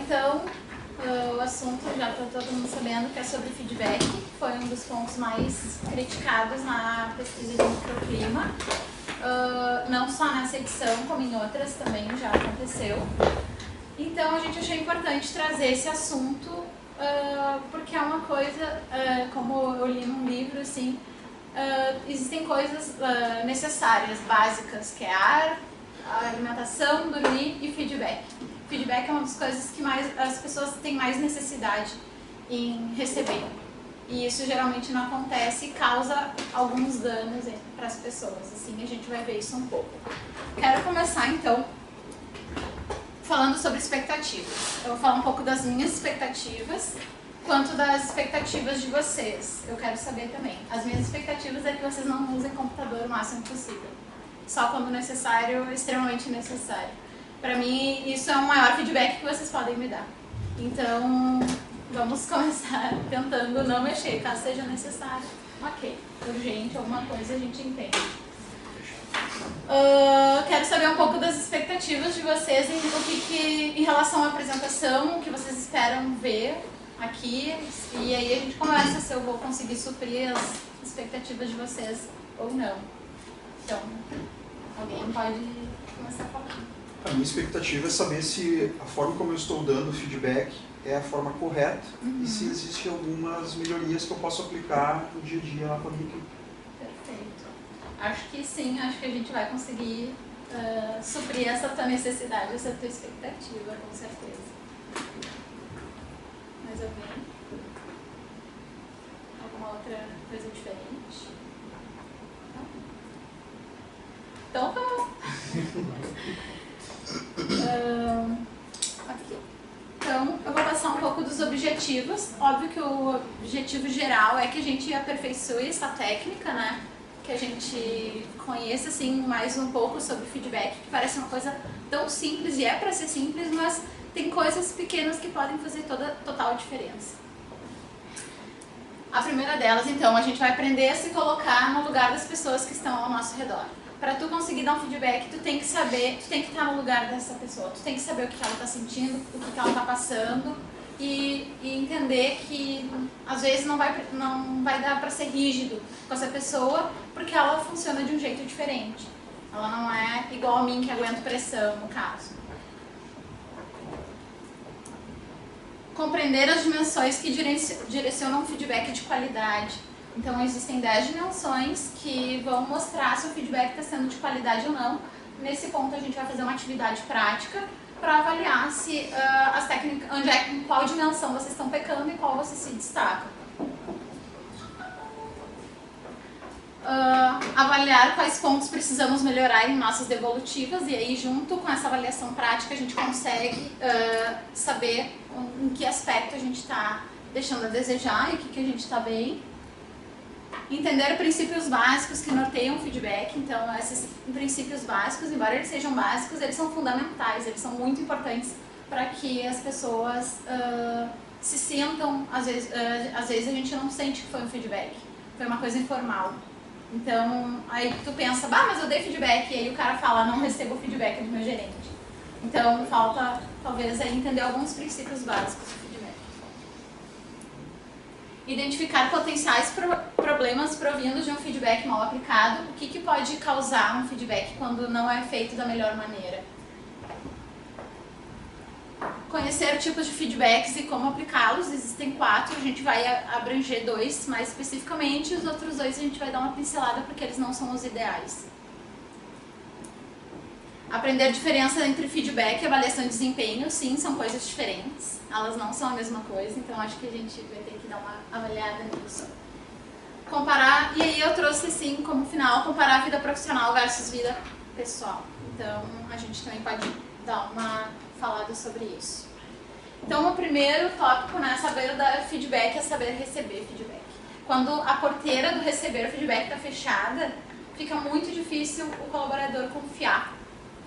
Então, o assunto já está todo mundo sabendo que é sobre feedback. Foi um dos pontos mais criticados na pesquisa de microclima. Não só nessa edição, como em outras também já aconteceu. Então a gente achou importante trazer esse assunto, porque é uma coisa, como eu li num livro, assim, existem coisas necessárias, básicas, que é ar, alimentação, dormir e feedback. Feedback é uma das coisas que as pessoas têm mais necessidade em receber. E isso geralmente não acontece e causa alguns danos para as pessoas. Assim, a gente vai ver isso um pouco. Quero começar, então, falando sobre expectativas. Eu vou falar um pouco das minhas expectativas, quanto das expectativas de vocês. Eu quero saber também. As minhas expectativas é que vocês não usem computador o máximo possível. Só quando necessário, extremamente necessário. Para mim, isso é o maior feedback que vocês podem me dar. Então, vamos começar tentando não mexer, caso seja necessário. Ok, urgente, alguma coisa a gente entende. Quero saber um pouco das expectativas de vocês em relação à apresentação, o que vocês esperam ver aqui. E aí a gente conversa se eu vou conseguir suprir as expectativas de vocês ou não. Então, alguém pode começar falando. A minha expectativa é saber se a forma como eu estou dando feedback é a forma correta e se existem algumas melhorias que eu posso aplicar no dia a dia lá com a minha equipe. Perfeito. Acho que sim, acho que a gente vai conseguir suprir essa tua necessidade, essa tua expectativa, com certeza. Mais alguém? Alguma outra coisa diferente? Então vamos. Aqui. Então, eu vou passar um pouco dos objetivos. Óbvio que o objetivo geral é que a gente aperfeiçoe essa técnica, né? Que a gente conheça, assim, mais um pouco sobre feedback, que parece uma coisa tão simples, e é para ser simples, mas tem coisas pequenas que podem fazer total diferença. A primeira delas, então, a gente vai aprender a se colocar no lugar das pessoas que estão ao nosso redor. Para tu conseguir dar um feedback, tu tem que saber, tu tem que estar no lugar dessa pessoa, tu tem que saber o que ela está sentindo, o que ela está passando e entender que às vezes não vai dar para ser rígido com essa pessoa porque ela funciona de um jeito diferente. Ela não é igual a mim que aguento pressão, no caso. Compreender as dimensões que direcionam um feedback de qualidade. Então, existem 10 dimensões que vão mostrar se o feedback está sendo de qualidade ou não. Nesse ponto, a gente vai fazer uma atividade prática para avaliar se as técnicas, em qual dimensão vocês estão pecando e qual vocês se destacam. Avaliar quais pontos precisamos melhorar em nossas devolutivas, e aí, junto com essa avaliação prática, a gente consegue saber em que aspecto a gente está deixando a desejar e o que a gente está bem. Entender princípios básicos que norteiam o feedback. Então, esses princípios básicos, embora eles sejam básicos, eles são fundamentais, eles são muito importantes para que as pessoas se sintam, às vezes a gente não sente que foi um feedback, foi uma coisa informal. Então, aí tu pensa, mas eu dei feedback, e aí o cara fala, não recebo o feedback do meu gerente. Então, falta, talvez, aí entender alguns princípios básicos do feedback. Identificar potenciais problemas provindos de um feedback mal aplicado. O que pode causar um feedback quando não é feito da melhor maneira? Conhecer tipos de feedbacks e como aplicá-los. Existem 4, a gente vai abranger 2 mais especificamente, os outros 2 a gente vai dar uma pincelada porque eles não são os ideais. Aprender a diferença entre feedback e avaliação de desempenho. Sim, são coisas diferentes, elas não são a mesma coisa, então acho que a gente vai ter que dar uma avaliada nisso. Comparar, e aí eu trouxe assim como final, comparar a vida profissional versus vida pessoal. Então a gente também pode dar uma falada sobre isso. Então o primeiro tópico, né, saber dar feedback é saber receber feedback. Quando a porteira do receber feedback está fechada, fica muito difícil o colaborador confiar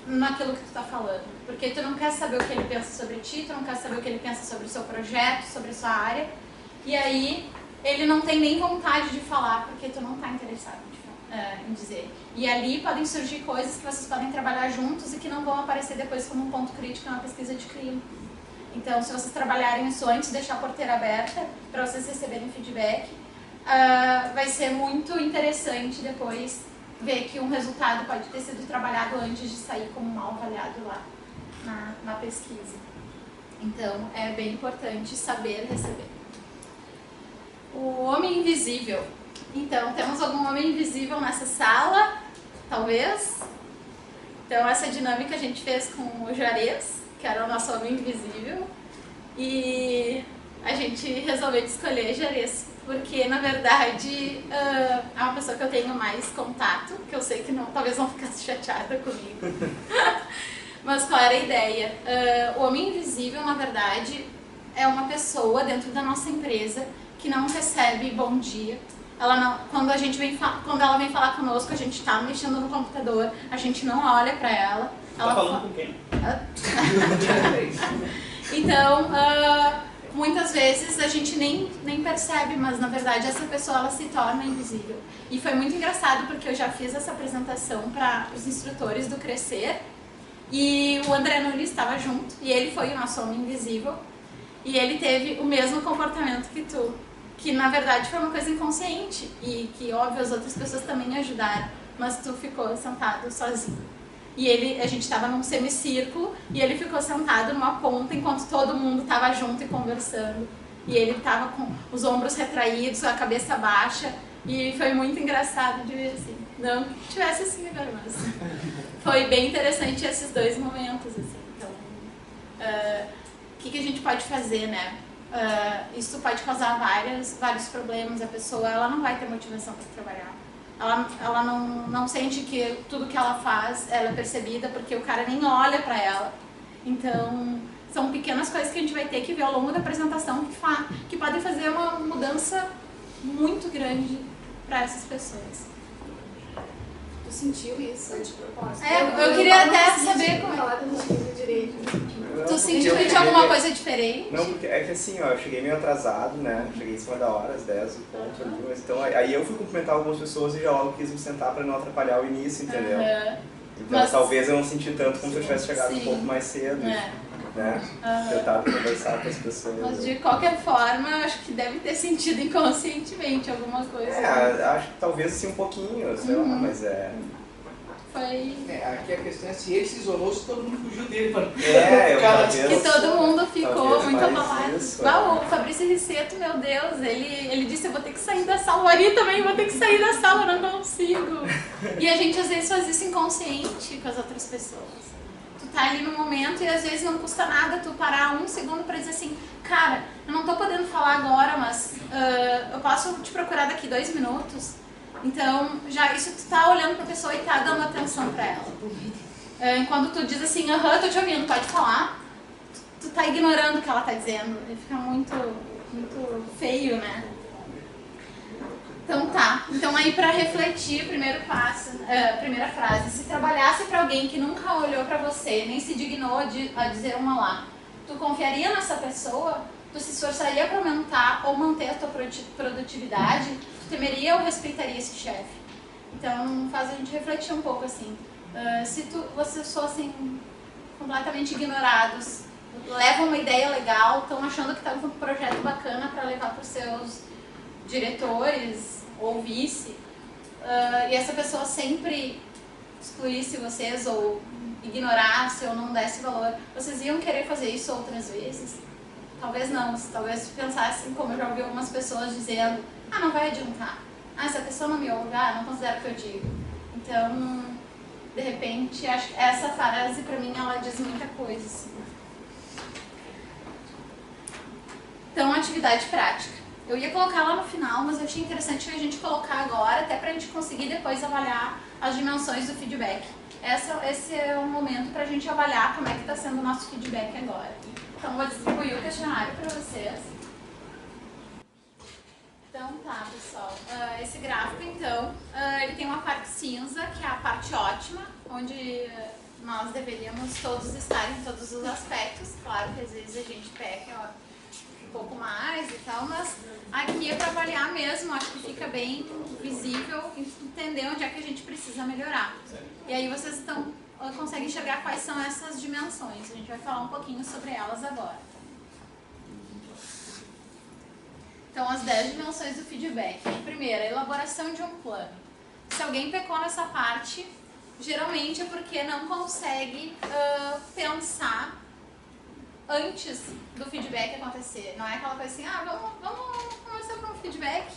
naquilo que tu está falando, porque tu não quer saber o que ele pensa sobre ti, tu não quer saber o que ele pensa sobre o seu projeto, sobre a sua área, e aí ele não tem nem vontade de falar porque tu não está interessado em dizer. E ali podem surgir coisas que vocês podem trabalhar juntos e que não vão aparecer depois como um ponto crítico na pesquisa de clima. Então, se vocês trabalharem isso antes, deixar a porteira aberta para vocês receberem feedback, vai ser muito interessante depois ver que um resultado pode ter sido trabalhado antes de sair como mal avaliado lá na pesquisa. Então, é bem importante saber receber. O homem invisível. Então, temos algum homem invisível nessa sala? Talvez? Então, essa dinâmica a gente fez com o Juarez, que era o nosso homem invisível. E a gente resolveu escolher Juarez, porque, na verdade, é uma pessoa que eu tenho mais contato, que eu sei que talvez não ficasse chateada comigo. Mas qual era a ideia? O homem invisível, na verdade, é uma pessoa dentro da nossa empresa que não recebe bom dia. Quando ela vem falar conosco, a gente está mexendo no computador, a gente não olha para ela. Tá falando com quem? Então, muitas vezes a gente nem percebe, mas na verdade essa pessoa ela se torna invisível. E foi muito engraçado porque eu já fiz essa apresentação para os instrutores do Crescer e o André Nunes estava junto e ele foi o nosso homem invisível e ele teve o mesmo comportamento que tu, que na verdade foi uma coisa inconsciente e que óbvio as outras pessoas também ajudaram, mas tu ficou sentado sozinho. E a gente estava num semicírculo e ele ficou sentado numa ponta enquanto todo mundo estava junto e conversando. E ele estava com os ombros retraídos, a cabeça baixa e foi muito engraçado de ver assim. Não que tivesse assim agora, mas foi bem interessante esses dois momentos. Assim. Então, o que a gente pode fazer, né? Isso pode causar vários problemas. A pessoa ela não vai ter motivação para trabalhar. Ela não sente que tudo que ela faz ela é percebida porque o cara nem olha para ela. Então, são pequenas coisas que a gente vai ter que ver ao longo da apresentação que podem fazer uma mudança muito grande para essas pessoas. Tu sentiu isso de propósito? Eu queria até saber como falar do direito. Tu sentiu de alguma coisa diferente? Não, porque é que assim, ó, eu cheguei meio atrasado, né? Cheguei em cima da hora, às 10 do ponto ali, mas então aí eu fui cumprimentar algumas pessoas e já logo quis me sentar pra não atrapalhar o início, entendeu? Então mas, talvez eu não senti tanto como se eu tivesse chegado um pouco mais cedo, né? Tentar conversar com as pessoas. Mas de qualquer forma, eu acho que deve ter sentido inconscientemente alguma coisa. Acho que talvez assim um pouquinho, sei lá, mas Foi... aqui a questão é se ele se isolou, se todo mundo fugiu dele. Que todo mundo ficou muito abalado. O Fabrício Risseto, meu Deus, ele disse, eu vou ter que sair da sala. O Ari também, vou ter que sair da sala, eu não consigo. E a gente às vezes faz isso inconsciente com as outras pessoas. Tu tá ali no momento e às vezes não custa nada tu parar um segundo pra dizer assim, cara, eu não tô podendo falar agora, mas eu posso te procurar daqui 2 minutos? Então, já isso tu tá olhando pra pessoa e tá dando atenção pra ela. Quando tu diz assim, tô te ouvindo, pode falar, tu tá ignorando o que ela tá dizendo. E fica muito feio, né? Então tá. Então aí pra refletir, primeiro passo, primeira frase. Se trabalhasse pra alguém que nunca olhou pra você, nem se dignou a dizer um olá, tu confiaria nessa pessoa? Tu se esforçaria pra aumentar ou manter a tua produtividade? Temeria ou respeitaria esse chefe? Então faz a gente refletir um pouco assim. Se vocês fossem completamente ignorados, levam uma ideia legal, estão achando que está com um projeto bacana para levar para os seus diretores ou vice, e essa pessoa sempre excluísse vocês ou ignorasse ou não desse valor, vocês iam querer fazer isso outras vezes? Talvez não, talvez pensassem, como eu já ouvi algumas pessoas dizendo, não vai adiantar. Se a pessoa não me ouve, não considero o que eu digo. Então, de repente, acho que essa frase, pra mim, ela diz muita coisa. Assim. Então, atividade prática. Eu ia colocar lá no final, mas eu achei interessante a gente colocar agora, até pra gente conseguir depois avaliar as dimensões do feedback. Esse é o momento pra gente avaliar como é que tá sendo o nosso feedback agora. Então, vou distribuir o questionário pra vocês. Então tá, pessoal, esse gráfico então, ele tem uma parte cinza, que é a parte ótima, onde nós deveríamos todos estar em todos os aspectos, claro que às vezes a gente peca, pouco mais e tal, mas aqui é para avaliar mesmo, acho que fica bem visível entender onde é que a gente precisa melhorar. E aí vocês conseguem enxergar quais são essas dimensões. A gente vai falar um pouquinho sobre elas agora. Então, as 10 dimensões do feedback. Primeiro, a elaboração de um plano. Se alguém pecou nessa parte, geralmente é porque não consegue pensar antes do feedback acontecer. Não é aquela coisa assim, vamos começar por um feedback,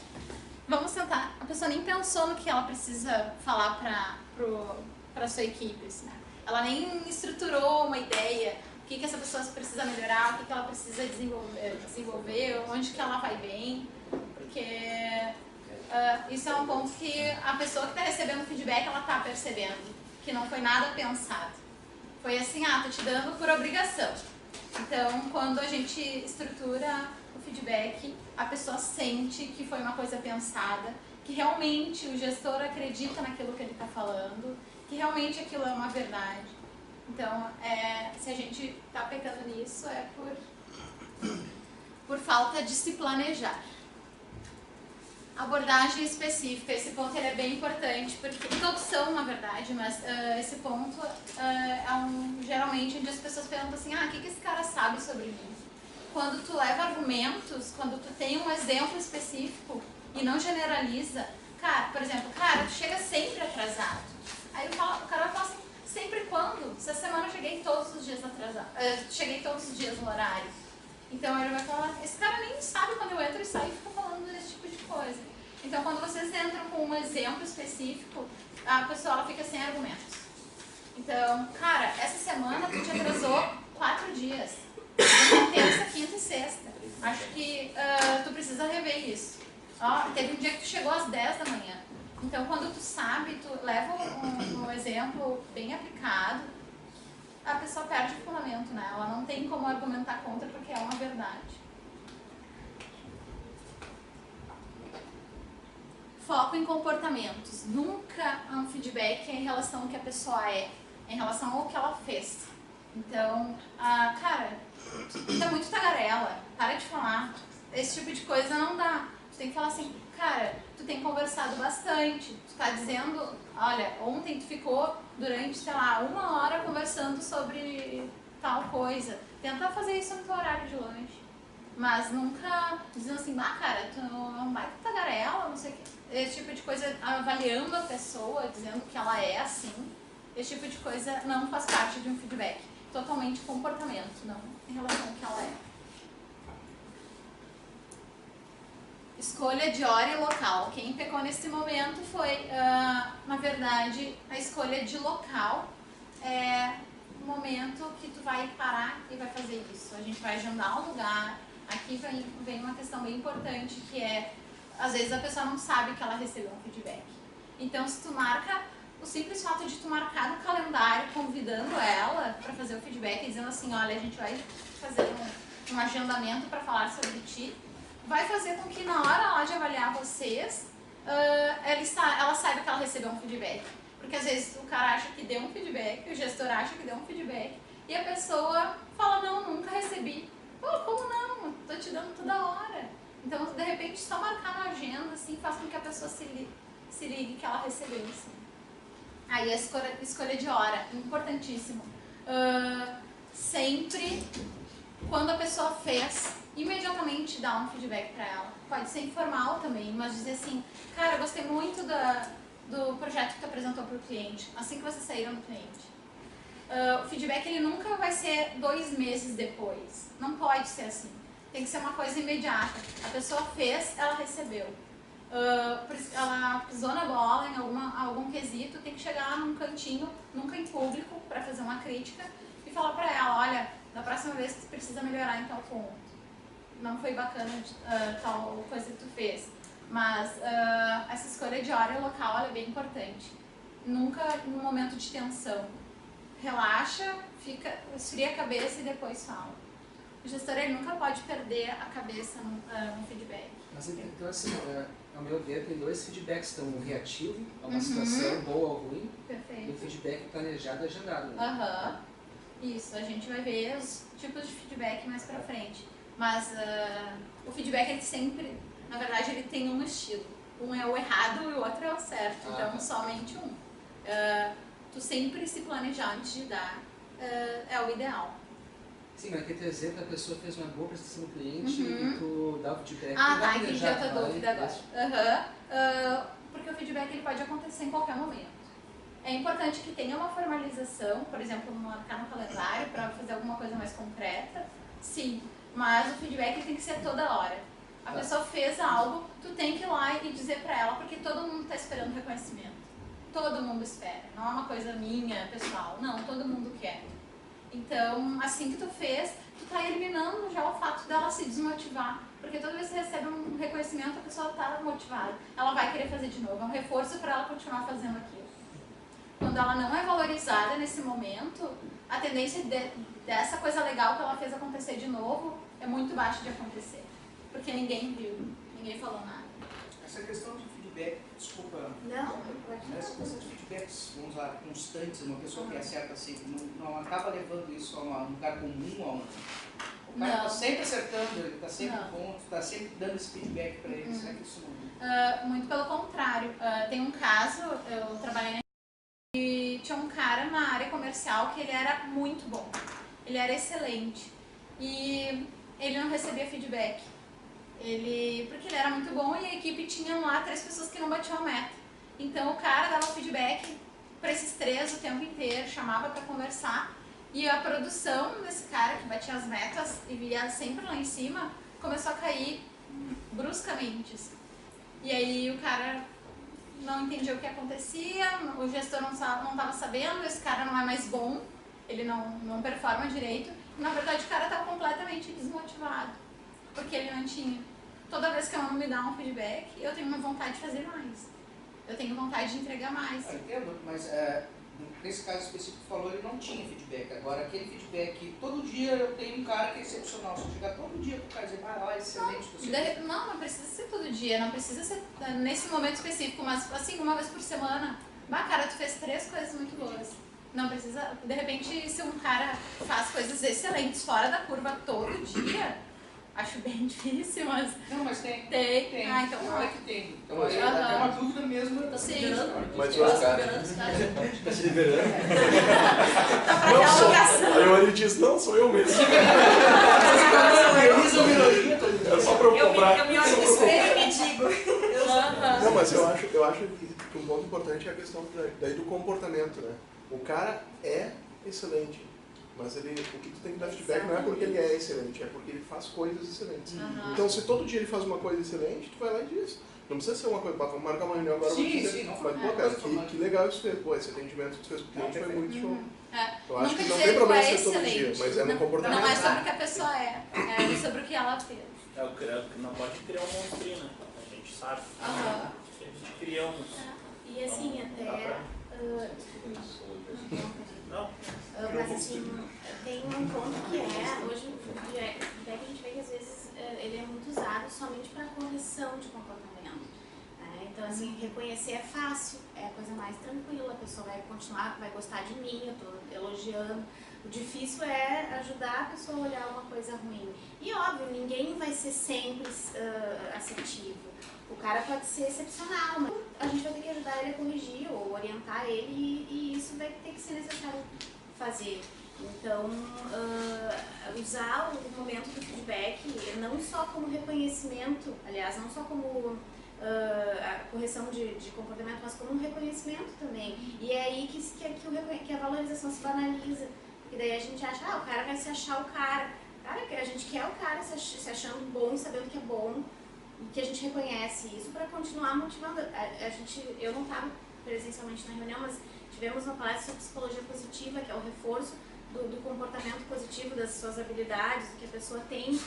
vamos sentar. A pessoa nem pensou no que ela precisa falar para a sua equipe. Assim, né? Ela nem estruturou uma ideia, o que essa pessoa precisa melhorar, o que ela precisa desenvolver, onde que ela vai bem, porque isso é um ponto que a pessoa que está recebendo feedback, ela está percebendo, que não foi nada pensado. Foi assim, tô te dando por obrigação. Então, quando a gente estrutura o feedback, a pessoa sente que foi uma coisa pensada, que realmente o gestor acredita naquilo que ele está falando, que realmente aquilo é uma verdade. Então, se a gente está pecando nisso, é por falta de se planejar. Abordagem específica, esse ponto ele é bem importante, porque todos são, na verdade, mas esse ponto geralmente onde as pessoas perguntam assim, o que esse cara sabe sobre mim? Quando tu leva argumentos, quando tu tem um exemplo específico e não generaliza, por exemplo, tu chega sempre atrasado. Aí o cara vai falar assim, sempre quando? Essa semana eu cheguei todos os dias atrasado, cheguei todos os dias no horário. Então ele vai falar, esse cara nem sabe quando eu entro e saio e fica falando desse tipo de coisa. Então quando vocês entram com um exemplo específico, a pessoa ela fica sem argumentos. Então, essa semana tu te atrasou 4 dias. Terça, quinta e sexta. Acho que tu precisa rever isso. Teve um dia que tu chegou às 10 da manhã. Então quando tu sabe, tu leva um exemplo bem aplicado, a pessoa perde o fundamento, né? Ela não tem como argumentar contra porque é uma verdade. Foco em comportamentos. Nunca um feedback é em relação ao que a pessoa é em relação ao que ela fez. Então, tu tá muito tagarela, para de falar. Esse tipo de coisa não dá. Tu tem que falar assim, tu tem conversado bastante, tu tá dizendo, olha, ontem tu ficou durante, 1 hora conversando sobre tal coisa. Tenta fazer isso no teu horário de lanche. Mas nunca dizendo assim, tu não vai tagarela, não sei o que. Esse tipo de coisa, avaliando a pessoa, dizendo que ela é assim, esse tipo de coisa não faz parte de um feedback. Totalmente comportamento, não em relação ao que ela é. Escolha de hora e local. Quem pecou nesse momento foi, na verdade, a escolha de local. É o momento que tu vai parar e vai fazer isso. A gente vai agendar um lugar. Aqui vem uma questão bem importante, que é, às vezes a pessoa não sabe que ela recebeu um feedback. Então, se tu marca, o simples fato de tu marcar no calendário, convidando ela para fazer o feedback, dizendo assim, olha, a gente vai fazer um agendamento para falar sobre ti, vai fazer com que na hora lá de avaliar vocês, ela saiba que ela recebeu um feedback. Porque às vezes o cara acha que deu um feedback, o gestor acha que deu um feedback, e a pessoa fala, não, nunca recebi. Como não? Tô te dando toda hora. Então, de repente, só marcar na agenda, assim, faz com que a pessoa se ligue que ela recebeu, assim. Aí a escolha de hora, importantíssimo. Sempre, quando a pessoa fez, imediatamente dá um feedback para ela. Pode ser informal também, mas dizer assim, eu gostei muito do projeto que tu apresentou para o cliente, assim que vocês saíram do cliente. O feedback ele nunca vai ser 2 meses depois. Não pode ser assim. Tem que ser uma coisa imediata. A pessoa fez, ela recebeu. Ela pisou na bola em algum quesito, tem que chegar num cantinho, nunca em público, para fazer uma crítica e falar para ela, olha, da próxima vez você precisa melhorar em tal ponto. Não foi bacana tal coisa que tu fez. Mas essa escolha de hora e local é bem importante. Nunca num momento de tensão. Relaxa, esfria a cabeça e depois fala. O gestor ele nunca pode perder a cabeça no feedback. Mas então assim, ao meu ver, tem 2 feedbacks, então o reativo, a uma situação boa ou ruim, Perfeito. E o feedback planejado e agendado. Né? Isso, a gente vai ver os tipos de feedback mais pra frente. Mas o feedback, ele sempre, na verdade, ele tem um estilo. Um é o errado e o outro é o certo, então somente um. Tu sempre se planejar antes de dar é o ideal. Sim, mas aqui teu exemplo, a pessoa fez uma boa prestação no cliente e tu dá o feedback. Tá, entendi a tua dúvida agora. Porque o feedback, ele pode acontecer em qualquer momento. É importante que tenha uma formalização, por exemplo, marcar no calendário para fazer alguma coisa mais concreta, sim, mas o feedback tem que ser toda hora. A pessoa fez algo, tu tem que ir lá e dizer para ela, porque todo mundo está esperando reconhecimento. Todo mundo espera, não é uma coisa minha, pessoal, não, todo mundo quer. Então, assim que tu fez, tu tá eliminando já o fato dela se desmotivar, porque toda vez que você recebe um reconhecimento, a pessoa tá motivada, ela vai querer fazer de novo, é um reforço para ela continuar fazendo aquilo. Quando ela não é valorizada nesse momento, a tendência dessa coisa legal que ela fez acontecer de novo é muito baixa de acontecer, porque ninguém viu, ninguém falou nada. Essa questão de feedback, desculpa. Não, Essa questão de feedbacks, vamos lá, constantes, uma pessoa que acerta sempre, não acaba levando isso a um lugar comum, o cara está sempre acertando, ele está sempre bom, está sempre dando esse feedback para ele, será que isso não... Muito pelo contrário. Tem um caso, eu trabalhei e tinha um cara na área comercial que ele era muito bom, ele era excelente e ele não recebia feedback. Porque ele era muito bom e a equipe tinha lá 3 pessoas que não batiam a meta. Então o cara dava feedback para esses 3 o tempo inteiro, chamava para conversar e a produção desse cara que batia as metas e via sempre lá em cima começou a cair bruscamente. E aí o cara não entendia o que acontecia, o gestor não estava sabendo, esse cara não é mais bom, ele não performa direito. Na verdade o cara estava completamente desmotivado, porque ele não tinha. Toda vez que eu não me dá um feedback, eu tenho uma vontade de fazer mais. Eu tenho vontade de entregar mais. Eu entendo, mas nesse caso específico que falou, ele não tinha feedback. Agora, aquele feedback, todo dia eu tenho um cara que é excepcional. Se eu chegar todo dia pro cara e dizer, lá, excelente. Não precisa ser todo dia, não precisa ser nesse momento específico, mas assim, uma vez por semana. Cara, tu fez 3 coisas muito boas. Não precisa, de repente, se um cara faz coisas excelentes fora da curva todo dia, acho bem difícil, mas... Não, mas tem. Então não é que tem. Então aí é uma dúvida mesmo. Tô se Sim. liberando. Mas Tô o se cara... liberando, tá? Tá se liberando? Tá pra realocação. Aí ele diz, não, sou eu mesmo. É só pra eu comprar. Eu me olho no espelho e me digo. Não, mas eu acho que um ponto importante é a questão daí do comportamento, né? O cara é excelente, mas o que tu tem que dar feedback não é porque ele é excelente, é porque ele faz coisas excelentes. Então, se todo dia ele faz uma coisa excelente, tu vai lá e diz. Não precisa ser uma coisa, vamos marcar uma reunião agora, eu vou dizer, não mas, pô, cara, que legal isso fez. Pô, esse atendimento que tu fez pro cliente foi muito show. Eu acho que não tem problema ser todo dia, mas é no comportamento. Não é sobre o que a pessoa é sobre o que ela fez. Não pode criar um monstrinho, né? A gente sabe. A gente cria um... E assim, até... Não? Mas assim, tem um ponto que hoje o feedback a gente vê que às vezes ele é muito usado somente para correção de comportamento. Então assim, reconhecer é fácil, é a coisa mais tranquila, a pessoa vai continuar, vai gostar de mim, eu estou elogiando. O difícil é ajudar a pessoa a olhar uma coisa ruim. E óbvio, ninguém vai ser sempre assertivo. O cara pode ser excepcional, mas a gente vai ter que ajudar ele a corrigir ou orientar ele e isso vai ter que ser necessário fazer. Então, usar o momento do feedback não só como reconhecimento, aliás, não só como a correção de comportamento, mas como um reconhecimento também. E é aí que a valorização se banaliza. Porque daí a gente acha, o cara vai se achar o cara. Cara, a gente quer o cara se achando bom e sabendo que é bom. E que a gente reconhece isso para continuar motivando. Eu não estava presencialmente na reunião, mas tivemos uma palestra sobre psicologia positiva, que é o reforço do comportamento positivo, das suas habilidades, do que a pessoa tem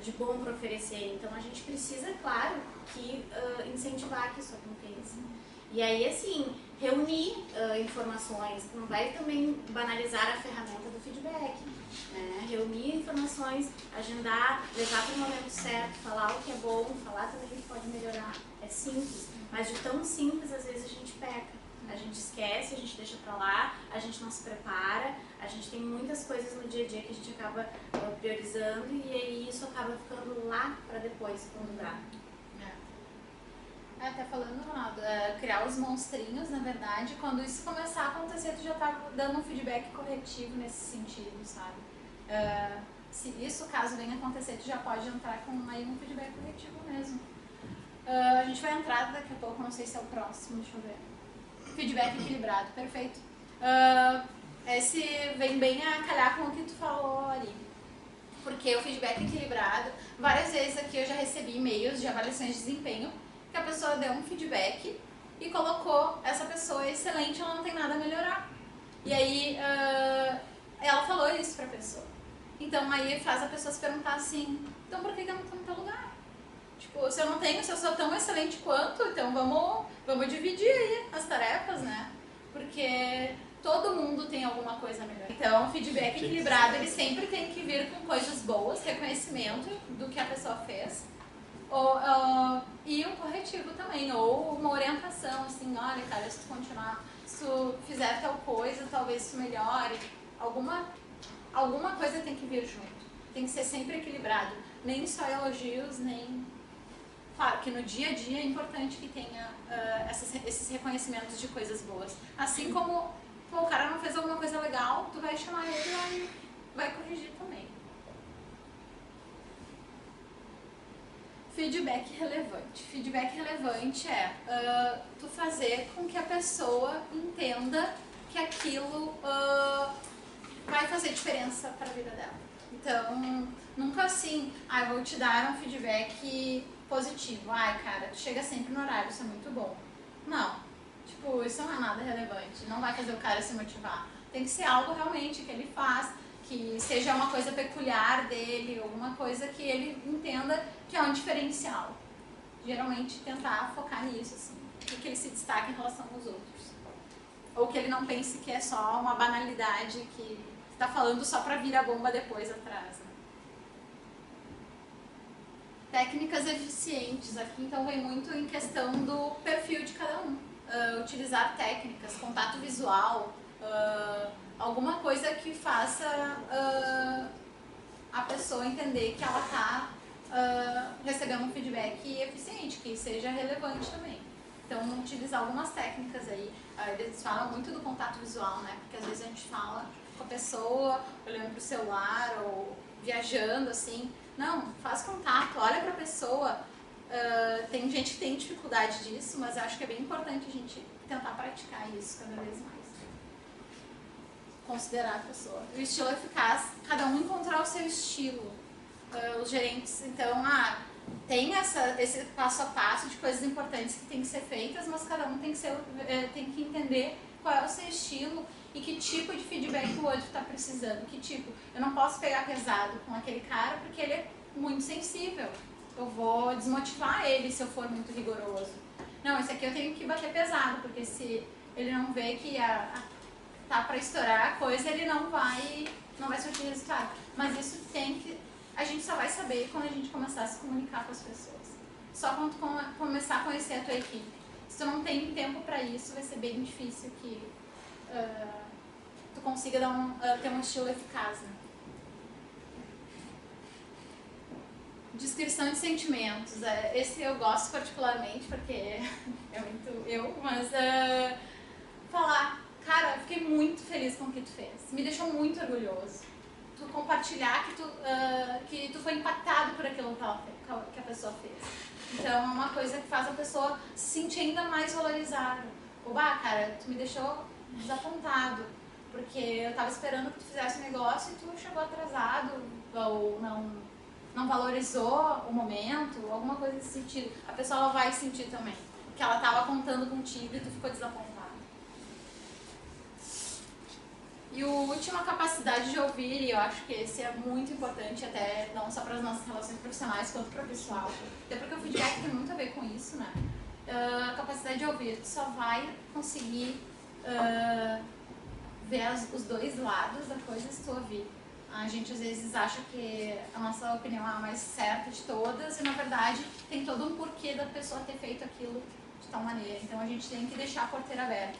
de bom para oferecer. Então a gente precisa, claro, que incentivar que isso aconteça. E aí, assim, reunir informações, não vai também banalizar a ferramenta do feedback. Reunir informações, agendar, levar para o momento certo, falar o que é bom, falar também o que pode melhorar. É simples, mas de tão simples às vezes a gente peca. A gente esquece, a gente deixa pra lá, a gente não se prepara, a gente tem muitas coisas no dia a dia que a gente acaba priorizando e aí isso acaba ficando lá pra depois, quando dá. Tá falando, Ronaldo, criar os monstrinhos, na verdade, quando isso começar a acontecer, tu já tá dando um feedback corretivo nesse sentido, sabe? Se isso, caso venha acontecer, tu já pode entrar com aí um feedback corretivo mesmo. A gente vai entrar daqui a pouco, não sei se é o próximo, deixa eu ver. Feedback equilibrado, perfeito. Esse vem bem a calhar com o que tu falou ali. Porque o feedback equilibrado, várias vezes aqui eu já recebi e-mails de avaliações de desempenho, que a pessoa deu um feedback e colocou essa pessoa excelente, ela não tem nada a melhorar. E aí ela falou isso pra pessoa. Então aí faz a pessoa se perguntar assim, então por que eu não tô no teu lugar? Tipo, se eu sou tão excelente quanto, então vamos dividir aí as tarefas, né? Porque todo mundo tem alguma coisa a melhorar. Então, o feedback equilibrado, ele sempre tem que vir com coisas boas, reconhecimento do que a pessoa fez, e um corretivo também, ou uma orientação, assim, olha, cara, se tu continuar, se tu fizer tal coisa, talvez isso melhore. Alguma coisa tem que vir junto. Tem que ser sempre equilibrado. Nem só elogios, nem... Claro que no dia a dia é importante que tenha esses reconhecimentos de coisas boas. Assim como o cara não fez alguma coisa legal, tu vai chamar ele e vai corrigir também. Feedback relevante. Feedback relevante é tu fazer com que a pessoa entenda que aquilo vai fazer diferença para a vida dela. Então, nunca assim, eu vou te dar um feedback positivo. Cara, tu chega sempre no horário, isso é muito bom. Não, tipo, isso não é nada relevante, não vai fazer o cara se motivar. Tem que ser algo realmente que ele faz, que seja uma coisa peculiar dele, alguma coisa que ele entenda que é um diferencial. Geralmente tentar focar nisso, assim, e que ele se destaque em relação aos outros. Ou que ele não pense que é só uma banalidade que está falando só para vir a bomba depois atrás, né? Técnicas eficientes, aqui então vem muito em questão do perfil de cada um. Utilizar técnicas, contato visual, alguma coisa que faça a pessoa entender que ela está recebendo um feedback eficiente, que seja relevante também. Então, utilizar algumas técnicas aí. Eles falam muito do contato visual, né? Porque às vezes a gente fala com a pessoa, olhando para o celular ou viajando, assim. Não, faz contato, olha para a pessoa. Tem gente que tem dificuldade disso, mas eu acho que é bem importante a gente tentar praticar isso cada vez mais. Considerar a pessoa. O estilo eficaz, cada um encontrar o seu estilo. Os gerentes, então, tem esse passo a passo de coisas importantes que tem que ser feitas, mas cada um tem que entender qual é o seu estilo e que tipo de feedback o outro está precisando. Que tipo, eu não posso pegar pesado com aquele cara porque ele é muito sensível. Eu vou desmotivar ele se eu for muito rigoroso. Não, esse aqui eu tenho que bater pesado, porque se ele não vê que tá para estourar a coisa, ele não vai surtir resultado. Mas isso a gente só vai saber quando a gente começar a se comunicar com as pessoas. Só quando começar a conhecer a tua equipe. Se tu não tem tempo para isso, vai ser bem difícil que tu consiga ter um estilo eficaz, né? Descrição de sentimentos. Esse eu gosto particularmente porque é muito mas falar, cara, fiquei muito feliz com o que tu fez. Me deixou muito orgulhoso. Tu compartilhar que tu foi impactado por aquilo que a pessoa fez. Então é uma coisa que faz a pessoa se sentir ainda mais valorizada. Cara, tu me deixou desapontado, porque eu tava esperando que tu fizesse um negócio e tu chegou atrasado, ou não valorizou o momento, alguma coisa nesse sentido. A pessoa ela vai sentir também que ela tava contando contigo e tu ficou desapontado. E o último, a capacidade de ouvir, e eu acho que esse é muito importante, até não só para as nossas relações profissionais, quanto para o pessoal. Até porque o feedback tem muito a ver com isso, né? A capacidade de ouvir, tu só vai conseguir ver os dois lados da coisa se tu ouvir. A gente às vezes acha que a nossa opinião é a mais certa de todas, e na verdade tem todo um porquê da pessoa ter feito aquilo de tal maneira. Então a gente tem que deixar a porteira aberta.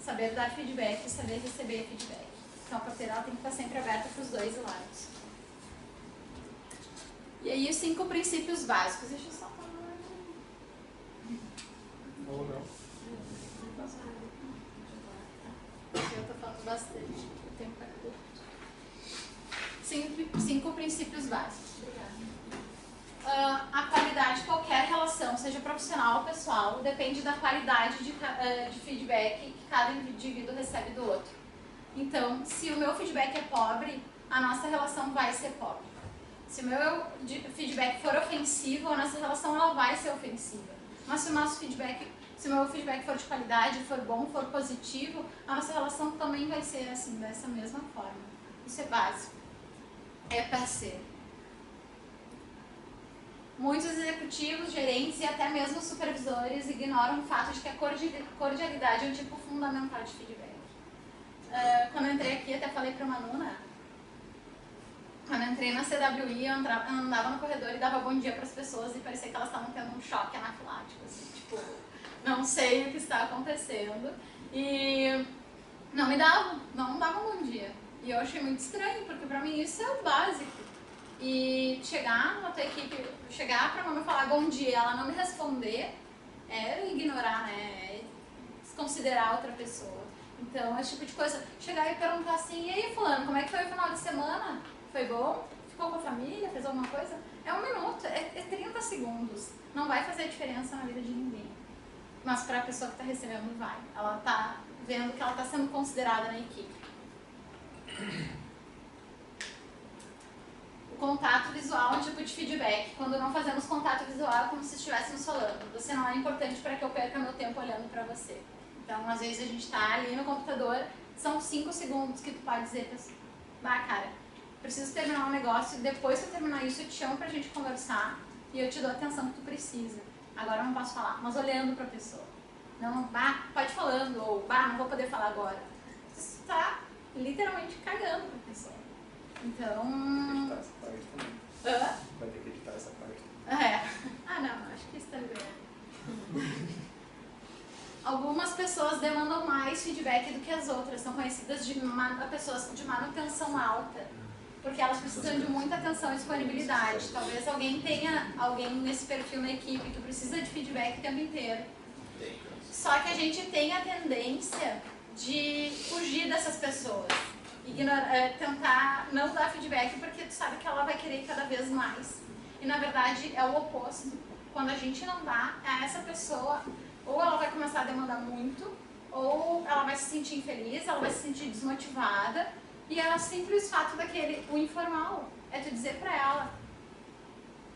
Saber dar feedback e saber receber feedback. Então a porteira ela tem que estar sempre aberta para os dois lados. E aí os 5 princípios básicos. Deixa eu só falar. Ou não. Eu tô falando bastante. O tempo é curto. 5 princípios básicos. A qualidade de qualquer relação, seja profissional ou pessoal, depende da qualidade de feedback que cada indivíduo recebe do outro. Então, se o meu feedback é pobre, a nossa relação vai ser pobre. Se o meu feedback for ofensivo, a nossa relação ela vai ser ofensiva. Mas se o meu feedback for de qualidade, for bom, for positivo, a nossa relação também vai ser assim, dessa mesma forma. Isso é básico. É parceiro. Muitos executivos, gerentes e até mesmo supervisores ignoram o fato de que a cordialidade é um tipo fundamental de feedback. Quando eu entrei aqui, até falei para uma aluna, quando eu entrei na CWI, eu andava no corredor e dava bom dia para as pessoas e parecia que elas estavam tendo um choque anafilático, assim, tipo, não sei o que está acontecendo. E não davam bom dia. E eu achei muito estranho, porque para mim isso é o básico. E chegar na tua equipe, chegar pra mamãe falar bom dia, ela não me responder, é ignorar, né? É desconsiderar outra pessoa. Então, esse tipo de coisa. Chegar e perguntar assim, e aí fulano, como é que foi o final de semana? Foi bom? Ficou com a família? Fez alguma coisa? É 1 minuto, é 30 segundos. Não vai fazer diferença na vida de ninguém. Mas pra pessoa que tá recebendo, vai. Ela tá vendo que ela tá sendo considerada na equipe. Contato visual é um tipo de feedback. Quando não fazemos contato visual é como se estivéssemos falando. Você não é importante para que eu perca meu tempo olhando para você. Então, às vezes a gente está ali no computador, são 5 segundos que tu pode dizer pra você, cara, preciso terminar um negócio, depois que eu terminar isso eu te chamo pra gente conversar e eu te dou a atenção que tu precisa. Agora eu não posso falar, mas olhando pra pessoa. Não, pode falando, ou não vou poder falar agora. Você está literalmente cagando pra pessoa. Então... Editar essa parte também. Vai ter que editar essa parte. Não, acho que isso tá liberado. Algumas pessoas demandam mais feedback do que as outras, são conhecidas de pessoas de manutenção alta, porque elas precisam de muita atenção e disponibilidade. Talvez alguém tenha alguém nesse perfil na equipe que precisa de feedback o tempo inteiro. Só que a gente tem a tendência de fugir dessas pessoas. Tentar não dar feedback porque tu sabe que ela vai querer cada vez mais. E na verdade é o oposto. Quando a gente não dá a essa pessoa, ou ela vai começar a demandar muito, ou ela vai se sentir infeliz, ela vai se sentir desmotivada. E é o simples fato o informal, é tu dizer pra ela,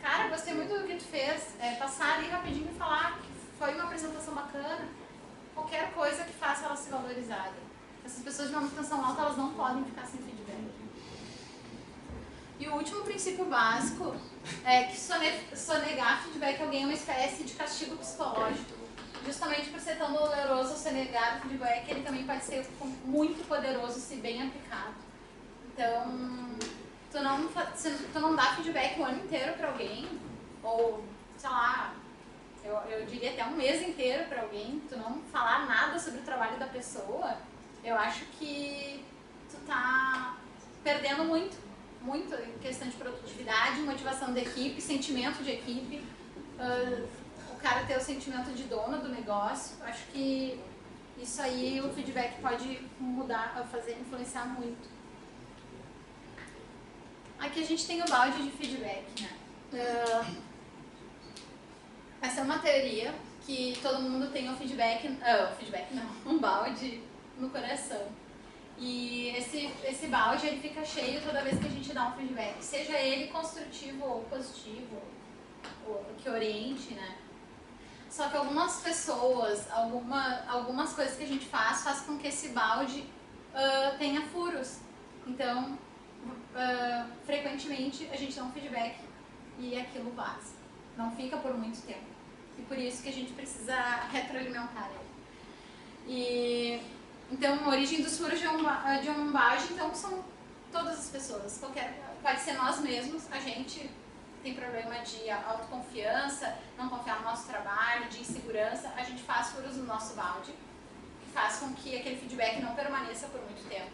cara, gostei muito do que tu fez, passar ali rapidinho e falar que foi uma apresentação bacana, qualquer coisa que faça ela se valorizada. Essas pessoas de manutenção alta, elas não podem ficar sem feedback. E o último princípio básico é que sonegar feedback a alguém é uma espécie de castigo psicológico. Justamente por ser tão doloroso sonegar feedback, ele também pode ser muito poderoso se bem aplicado. Então, tu não dá feedback o ano inteiro para alguém, ou, sei lá, eu diria até 1 mês inteiro para alguém, tu não falar nada sobre o trabalho da pessoa, eu acho que tu tá perdendo muito em questão de produtividade, motivação da equipe, sentimento de equipe, o cara ter o sentimento de dono do negócio. Acho que isso aí o feedback pode mudar, influenciar muito. Aqui a gente tem o balde de feedback, né? Essa é uma teoria que todo mundo tem um balde no coração. E esse balde ele fica cheio toda vez que a gente dá um feedback, seja ele construtivo ou positivo, ou que oriente, né? Só que algumas pessoas, algumas coisas que a gente faz com que esse balde tenha furos. Então, frequentemente a gente dá um feedback e aquilo vaza. Não fica por muito tempo. E por isso que a gente precisa retroalimentar ele. Então, a origem dos furos de um balde, então, são todas as pessoas. Pode ser nós mesmos, a gente tem problema de autoconfiança, não confiar no nosso trabalho, de insegurança, a gente faz furos no nosso balde, que faz com que aquele feedback não permaneça por muito tempo.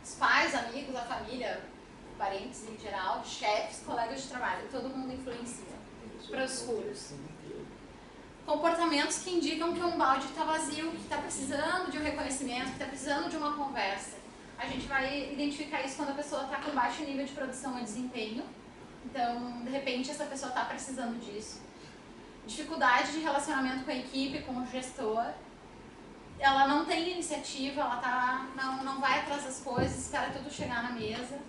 Os pais, amigos, a família, parentes em geral, chefes, colegas de trabalho, todo mundo influencia para os furos. Comportamentos que indicam que um balde está vazio, que está precisando de um reconhecimento, que está precisando de uma conversa. A gente vai identificar isso quando a pessoa está com baixo nível de produção e desempenho. Então, de repente, essa pessoa está precisando disso. Dificuldade de relacionamento com a equipe, com o gestor. Ela não tem iniciativa, ela não vai atrás das coisas, espera tudo chegar na mesa.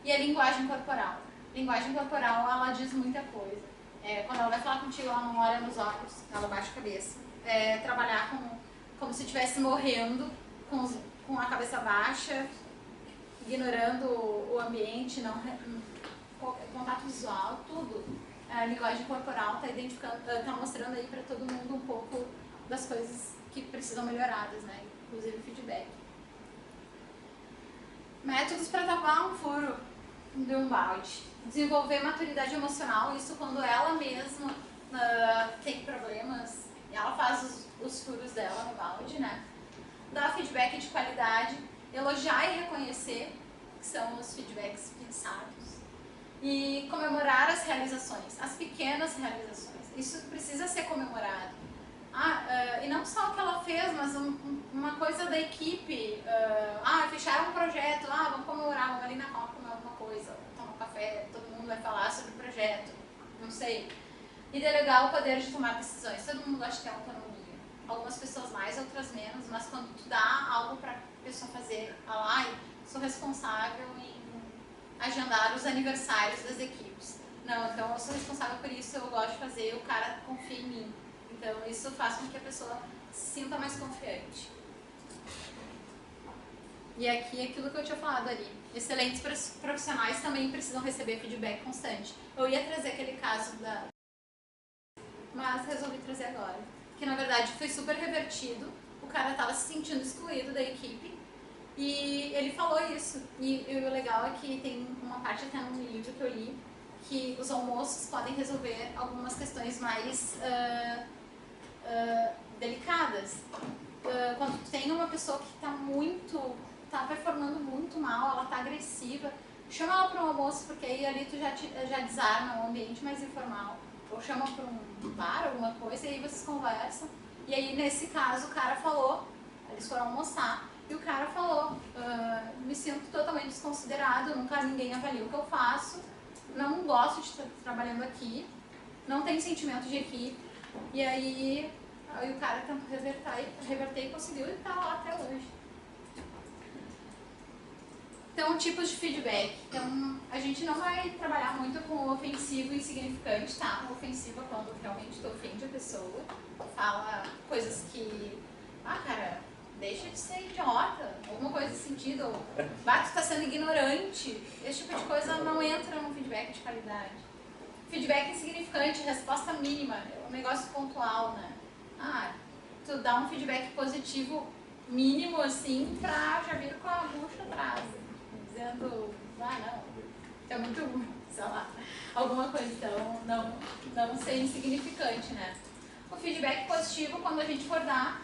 E a linguagem corporal. Linguagem corporal, ela diz muita coisa. Quando ela vai falar contigo, ela não olha nos olhos, ela baixa a cabeça. Trabalhar como se estivesse morrendo, com a cabeça baixa, ignorando o ambiente, contato visual, tudo. A linguagem corporal está mostrando aí para todo mundo um pouco das coisas que precisam melhoradas, né? Inclusive feedback. Métodos para tapar um furo de um balde. Desenvolver maturidade emocional, isso quando ela mesma tem problemas, ela faz os furos dela no balde, né? Dar feedback de qualidade, elogiar e reconhecer, que são os feedbacks pensados, e comemorar as realizações, as pequenas realizações. Isso precisa ser comemorado. E não só o que ela fez, mas uma coisa da equipe. Fecharam um projeto, vamos comemorar, vamos ali na copa comer alguma coisa, tomar um café, todo mundo vai falar sobre o projeto, não sei. E delegar o poder de tomar decisões. Todo mundo gosta de ter autonomia. Algumas pessoas mais, outras menos, mas quando tu dá algo para a pessoa fazer, sou responsável em agendar os aniversários das equipes. Não, então eu sou responsável por isso, eu gosto de fazer, o cara confia em mim. Então isso faz com que a pessoa se sinta mais confiante. E aqui aquilo que eu tinha falado ali. Excelentes profissionais também precisam receber feedback constante. Eu ia trazer aquele caso mas resolvi trazer agora. Que na verdade foi super revertido. O cara estava se sentindo excluído da equipe. E ele falou isso. E o legal é que tem uma parte até no livro que eu li, que os almoços podem resolver algumas questões mais delicadas. Quando tu tem uma pessoa que está performando muito mal, ela está agressiva, chama ela para um almoço, porque aí ali tu já desarma um ambiente mais informal. Ou chama para um bar, alguma coisa, e aí vocês conversam. E aí, nesse caso, o cara falou, eles foram almoçar, e o cara falou, me sinto totalmente desconsiderado, nunca ninguém avalia o que eu faço, não gosto de estar trabalhando aqui, não tenho sentimento de equipe. E aí o cara tentou reverter e conseguiu, e está lá até hoje. Então, tipos de feedback. Então, a gente não vai trabalhar muito com o ofensivo e insignificante, tá? O ofensivo é quando realmente tu ofende a pessoa, fala coisas que, cara, deixa de ser idiota, alguma coisa nesse sentido, ou tu tá sendo ignorante. Esse tipo de coisa não entra no feedback de qualidade. Feedback insignificante, resposta mínima, é um negócio pontual, né? Tu dá um feedback positivo mínimo, assim, pra já vir com a bucha atrás. Dizendo, não, é muito, sei lá, alguma coisa, então não ser insignificante, né? O feedback positivo, quando a gente for dar,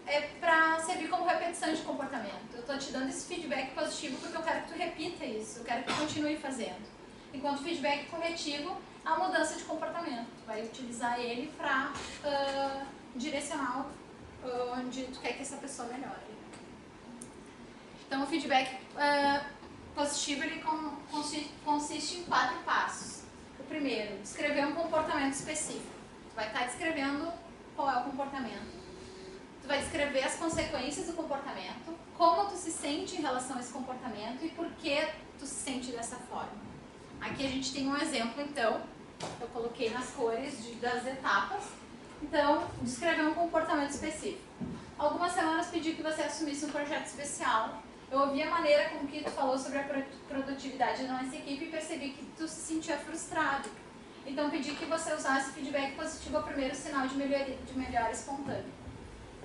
é para servir como repetição de comportamento. Eu tô te dando esse feedback positivo porque eu quero que tu repita isso, eu quero que tu continue fazendo. Enquanto o feedback corretivo, é a mudança de comportamento. Tu vai utilizar ele para direcionar onde tu quer que essa pessoa melhore. Então, o feedback positivo ele consiste em 4 passos. O primeiro, descrever um comportamento específico. Tu vai estar descrevendo qual é o comportamento. Tu vai descrever as consequências do comportamento, como tu se sente em relação a esse comportamento e por que tu se sente dessa forma. Aqui a gente tem um exemplo, então, eu coloquei nas cores das etapas. Então, descrever um comportamento específico. Algumas semanas pedi que você assumisse um projeto especial. Eu ouvi a maneira com que tu falou sobre a produtividade da nossa equipe e percebi que tu se sentia frustrado. Então, pedi que você usasse feedback positivo ao primeiro sinal de melhora espontânea.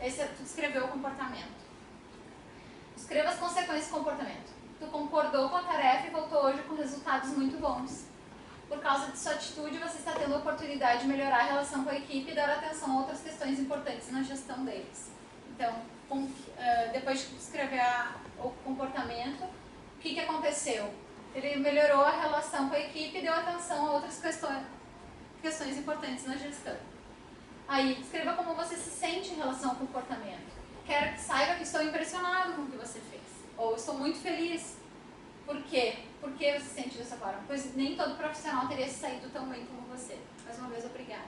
Esse tu descreveu o comportamento. Descreva as consequências do comportamento. Tu concordou com a tarefa e voltou hoje com resultados muito bons. por causa de sua atitude, você está tendo a oportunidade de melhorar a relação com a equipe e dar atenção a outras questões importantes na gestão deles. Então, depois de escrever o comportamento, o que aconteceu? Ele melhorou a relação com a equipe e deu atenção a outras questões importantes na gestão. Aí, escreva como você se sente em relação ao comportamento. Quero que saiba que estou impressionado com o que você fez. Ou estou muito feliz. Por quê? Por que você se sente dessa forma? Pois nem todo profissional teria saído tão bem como você. Mais uma vez, obrigada.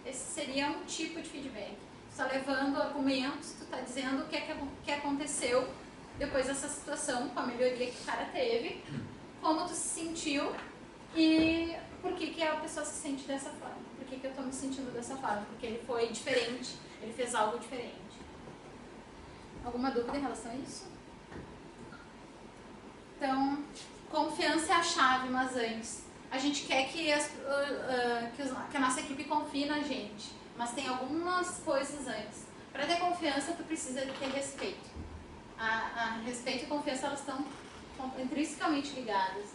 Esse seria um tipo de feedback. Tu está levando argumentos, tu está dizendo o que aconteceu depois dessa situação, com a melhoria que o cara teve, como tu se sentiu e por que a pessoa se sente dessa forma. Por que eu estou me sentindo dessa forma? Porque ele foi diferente, ele fez algo diferente. Alguma dúvida em relação a isso? Então, confiança é a chave, mas antes. A gente quer que a nossa equipe confie na gente, mas tem algumas coisas antes. Para ter confiança, tu precisa ter respeito. Respeito e confiança, elas estão intrinsecamente ligadas.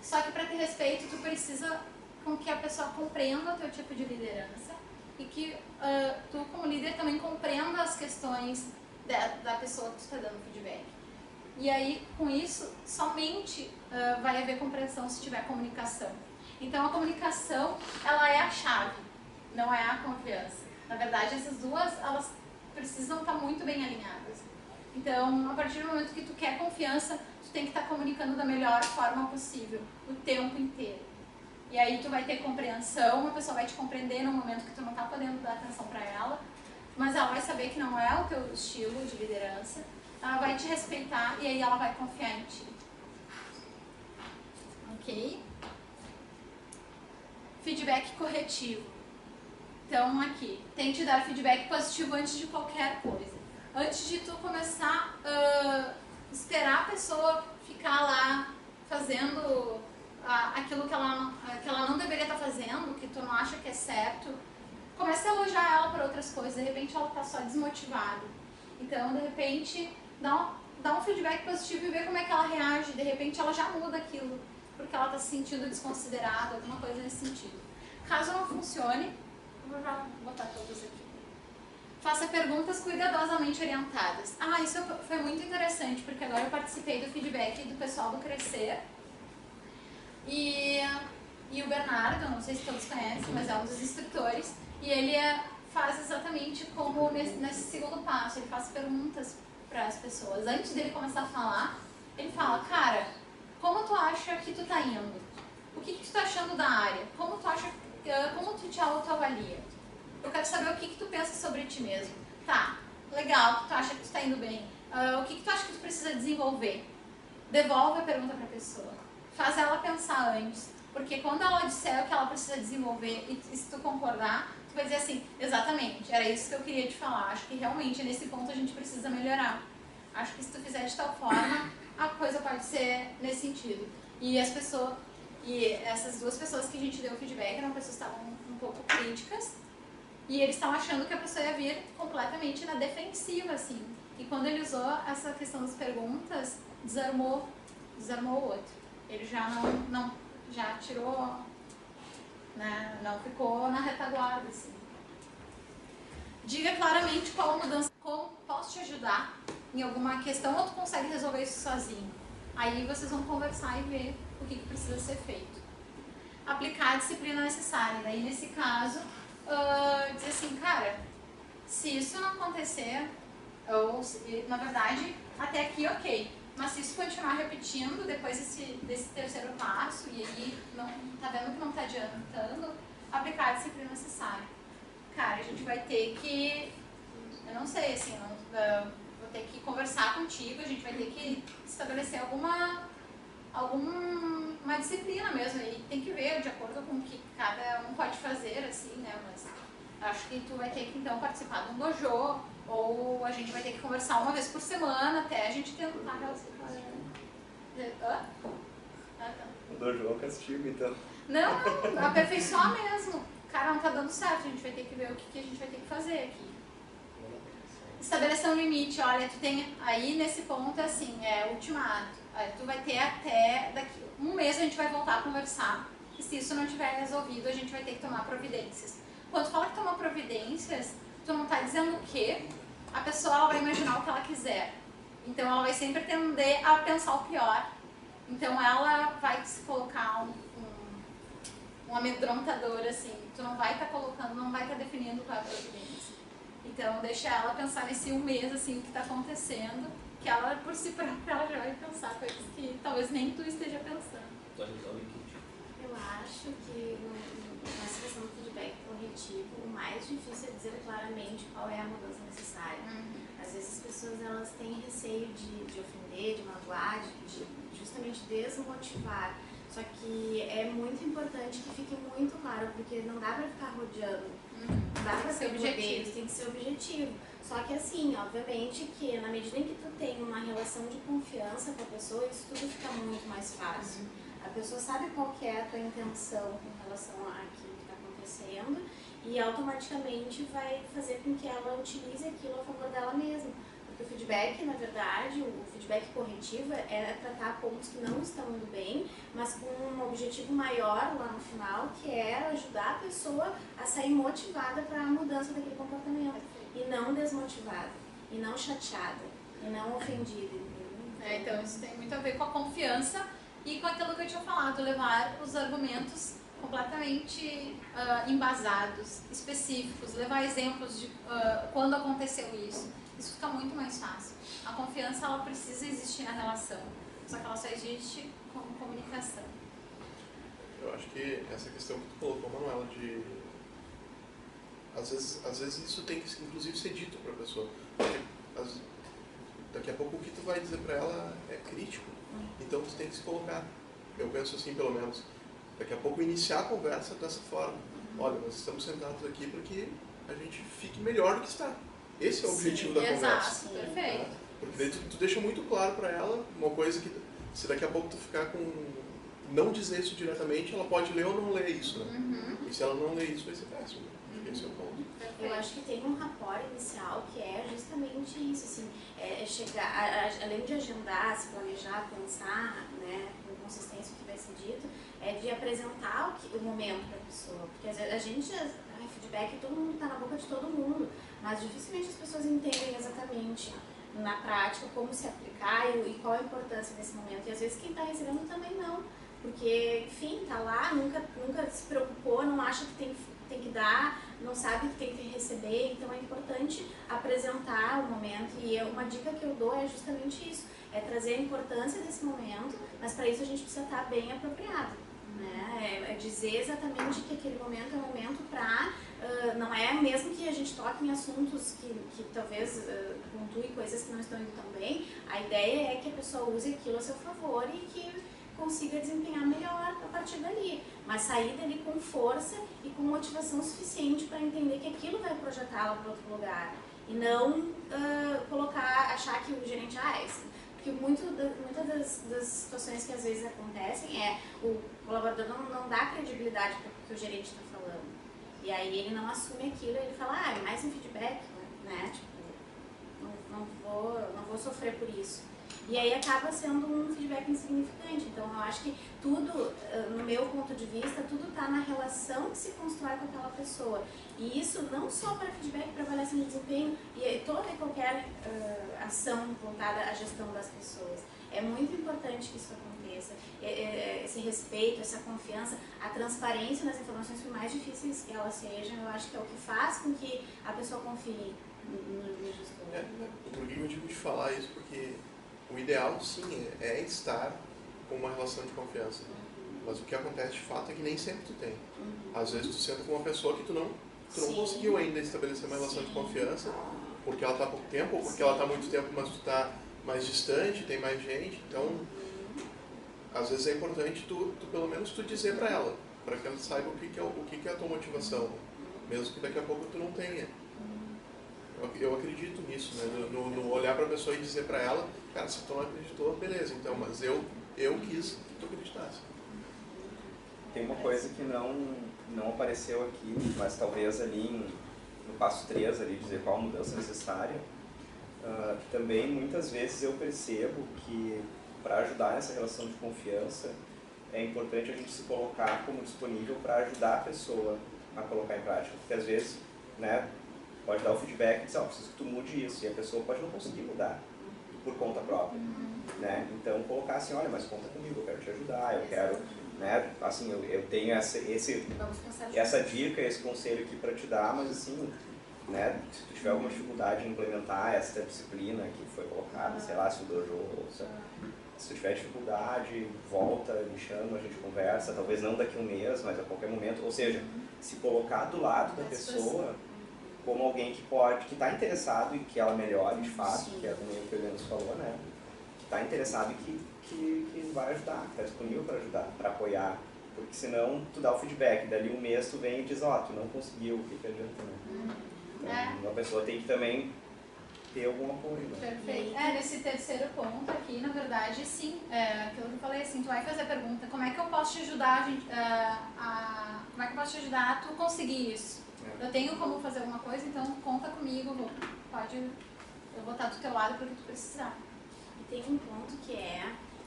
Só que para ter respeito, tu precisa com que a pessoa compreenda o teu tipo de liderança e que tu, como líder, também compreenda as questões da pessoa que tu está dando feedback. E aí, com isso, somente vai haver compreensão se tiver comunicação. Então, a comunicação, ela é a chave, não é a confiança. Na verdade, essas duas, elas precisam estar muito bem alinhadas. Então, a partir do momento que tu quer confiança, tu tem que estar comunicando da melhor forma possível, o tempo inteiro. E aí tu vai ter compreensão, a pessoa vai te compreender no momento que tu não está podendo dar atenção para ela, mas ela vai saber que não é o teu estilo de liderança, ela vai te respeitar e aí ela vai confiar em ti. Ok? Feedback corretivo. Então aqui, tente dar feedback positivo antes de qualquer coisa. Antes de tu começar a esperar a pessoa ficar lá fazendo aquilo que ela não deveria estar fazendo, que tu não acha que é certo, comece a elogiar ela por outras coisas. De repente ela está só desmotivada. Então, de repente, dá um feedback positivo e vê como é que ela reage. De repente ela já muda aquilo, porque ela está se sentindo desconsiderada, alguma coisa nesse sentido. Caso não funcione, eu vou já botar todas aqui. Faça perguntas cuidadosamente orientadas. Isso foi muito interessante, porque agora eu participei do feedback do pessoal do Crescer. E o Bernardo, não sei se todos conhecem, mas é um dos instrutores. E ele faz exatamente como nesse segundo passo. Ele faz perguntas para as pessoas. Antes dele começar a falar, ele fala: cara, como tu acha que tu tá indo? O que tu tá achando da área? Como tu te autoavalia? Eu quero saber o que tu pensa sobre ti mesmo. Tá, legal, tu acha que tu tá indo bem. O que tu acha que tu precisa desenvolver? Devolve a pergunta para a pessoa. Faz ela pensar antes. Porque quando ela disser o que ela precisa desenvolver e se tu concordar, tu vai dizer assim: exatamente, era isso que eu queria te falar. Acho que realmente nesse ponto a gente precisa melhorar. Acho que se tu fizer de tal forma, a coisa pode ser nesse sentido. E essas duas pessoas que a gente deu o feedback eram pessoas que estavam um pouco críticas. E eles estavam achando que a pessoa ia vir completamente na defensiva, assim. E quando ele usou essa questão das perguntas, desarmou o outro. Ele já já tirou, né, não ficou na retaguarda, assim. Diga claramente qual mudança, como posso te ajudar em alguma questão, ou tu consegue resolver isso sozinho. Aí vocês vão conversar e ver o que precisa ser feito. Aplicar a disciplina necessária. Daí, nesse caso, dizer assim: cara, se isso não acontecer, ou na verdade, até aqui ok, mas se isso continuar repetindo depois desse terceiro passo, e aí tá vendo que não tá adiantando, aplicar a disciplina necessária. Cara, a gente vai ter que, eu não sei, assim, vou ter que conversar contigo, a gente vai ter que estabelecer alguma disciplina mesmo, e tem que ver de acordo com o que cada um pode fazer, assim, né, mas acho que tu vai ter que, então, participar de um dojo, ou a gente vai ter que conversar uma vez por semana, até a gente tentar... O dojo é um castigo, então. Não, aperfeiçoar mesmo. Cara, não tá dando certo, a gente vai ter que ver o que a gente vai ter que fazer aqui. Estabelecer um limite. Olha, tu tem aí nesse ponto, assim, ultimato. Tu vai ter até daqui um mês, a gente vai voltar a conversar. e se isso não estiver resolvido, a gente vai ter que tomar providências. Quando tu fala que toma providências, tu não está dizendo que a pessoa ela vai imaginar o que ela quiser. Então ela vai sempre tender a pensar o pior. Então ela vai se colocar um amedrontador, assim. Tu não vai estar colocando, não vai estar definindo qual é a providência. Então deixa ela pensar nesse um mês, assim, o que está acontecendo, que ela por si própria ela já vai pensar coisas que talvez nem tu esteja pensando. Eu acho que nessa questão do feedback corretivo, o mais difícil é dizer claramente qual é a mudança necessária. Às vezes as pessoas elas têm receio de ofender, de magoar, de justamente desmotivar. Só que é muito importante que fique muito claro, porque não dá pra ficar rodeando. Não dá pra ser objetivo, tem que ser objetivo. Só que assim, obviamente que na medida em que tu tem uma relação de confiança com a pessoa, isso tudo fica muito mais fácil. A pessoa sabe qual que é a tua intenção com relação àquilo que está acontecendo e automaticamente vai fazer com que ela utilize aquilo a favor dela mesma. Porque o feedback, na verdade, o feedback corretivo é tratar pontos que não estão indo bem, mas com um objetivo maior lá no final, que é ajudar a pessoa a sair motivada para a mudança daquele comportamento. E não desmotivada, e não chateada, e não ofendida. Então isso tem muito a ver com a confiança e com aquilo que eu tinha falado, levar os argumentos completamente embasados, específicos, levar exemplos de quando aconteceu isso. Isso fica muito mais fácil. A confiança ela precisa existir na relação, só que ela só existe com comunicação. Eu acho que essa questão que tu colocou, Manuela, de às vezes isso tem que inclusive ser dito para a pessoa. Daqui a pouco o que tu vai dizer para ela é crítico, então tu tem que se colocar. Eu penso assim, pelo menos, daqui a pouco iniciar a conversa dessa forma. Olha, nós estamos sentados aqui para que a gente fique melhor do que está. Esse é o objetivo da conversa. Exato, perfeito. Porque daí tu deixa muito claro para ela uma coisa que, se daqui a pouco tu ficar com... não dizer isso diretamente, ela pode ler ou não ler isso, né? E se ela não ler isso, vai ser péssimo. Esse é o ponto. Eu acho que tem um rapport inicial que é justamente isso, assim, é chegar, além de agendar, se planejar, pensar, né, com consistência o que vai ser dito, é de apresentar o momento para a pessoa, porque às vezes a gente, feedback, todo mundo está na boca de todo mundo, mas dificilmente as pessoas entendem exatamente na prática como se aplicar e qual a importância desse momento, e às vezes quem está recebendo também não, porque, enfim, está lá, nunca se preocupou, não acha que tem que dar, não sabe que tem que receber, então é importante apresentar o momento e uma dica que eu dou é justamente isso, é trazer a importância desse momento, mas para isso a gente precisa estar bem apropriado, né? É dizer exatamente que aquele momento é um momento para, não é mesmo que a gente toque em assuntos que talvez pontue coisas que não estão indo tão bem, a ideia é que a pessoa use aquilo a seu favor e que consiga desempenhar melhor a partir dali, mas sair dali com força e com motivação suficiente para entender que aquilo vai projetá-la para outro lugar e não achar que o gerente porque muitas das situações que às vezes acontecem o colaborador não dá credibilidade para o que o gerente está falando e aí ele não assume aquilo, ele fala, é mais um feedback, né, tipo, não vou sofrer por isso. E aí acaba sendo um feedback insignificante. Então eu acho que tudo, no meu ponto de vista, tudo está na relação que se constrói com aquela pessoa. E isso não só para feedback, para avaliação de desempenho e toda e qualquer ação voltada à gestão das pessoas. É muito importante que isso aconteça. Esse respeito, essa confiança, a transparência nas informações, por mais difíceis que elas sejam, eu acho que é o que faz com que a pessoa confie no gestor. Por que eu digo de falar isso? Porque o ideal, sim, é estar com uma relação de confiança. Mas o que acontece de fato é que nem sempre tu tem. Às vezes tu senta com uma pessoa que tu não conseguiu ainda estabelecer uma relação de confiança, porque ela está há pouco tempo, ou porque ela está há muito tempo, mas tu está mais distante, tem mais gente. Então, às vezes é importante tu pelo menos tu dizer para ela, para que ela saiba o que é a tua motivação, mesmo que daqui a pouco tu não tenha. Eu acredito nisso, né? No olhar para a pessoa e dizer para ela, cara, se tu não acreditou, beleza, então, mas eu quis que tu acreditasse. Tem uma coisa que não apareceu aqui, mas talvez ali no passo 3, ali, dizer qual a mudança necessária, que também muitas vezes eu percebo que para ajudar nessa relação de confiança, é importante a gente se colocar como disponível para ajudar a pessoa a colocar em prática. Porque às vezes, né, pode dar o feedback e dizer, preciso que tu mude isso, e a pessoa pode não conseguir mudar por conta própria. Né? Então colocar assim, olha, mas conta comigo, eu quero te ajudar, eu quero, né, assim, eu tenho essa dica, esse conselho aqui para te dar, mas assim, né, se tu tiver alguma dificuldade em implementar essa disciplina que foi colocada, sei lá, se o dojo, se tu tiver dificuldade, volta, me chama, a gente conversa, talvez não daqui a um mês, mas a qualquer momento, ou seja, se colocar do lado da pessoa como alguém que pode, que está interessado em que ela melhore de fato, que é também o que o Leandro falou, né, que está interessado e que vai ajudar, que está disponível para ajudar, para apoiar, porque senão tu dá o feedback, dali um mês tu vem e diz, tu não conseguiu, o que adianta, né? Então, a pessoa tem que também ter algum apoio. Né? Perfeito. Nesse terceiro ponto aqui, na verdade, sim, aquilo que eu falei, assim, tu vai fazer a pergunta, como é que eu posso te ajudar, como é que eu posso te ajudar a tu conseguir isso? Eu tenho como fazer alguma coisa, então conta comigo, eu vou estar do teu lado para o que tu precisar. E tem um ponto que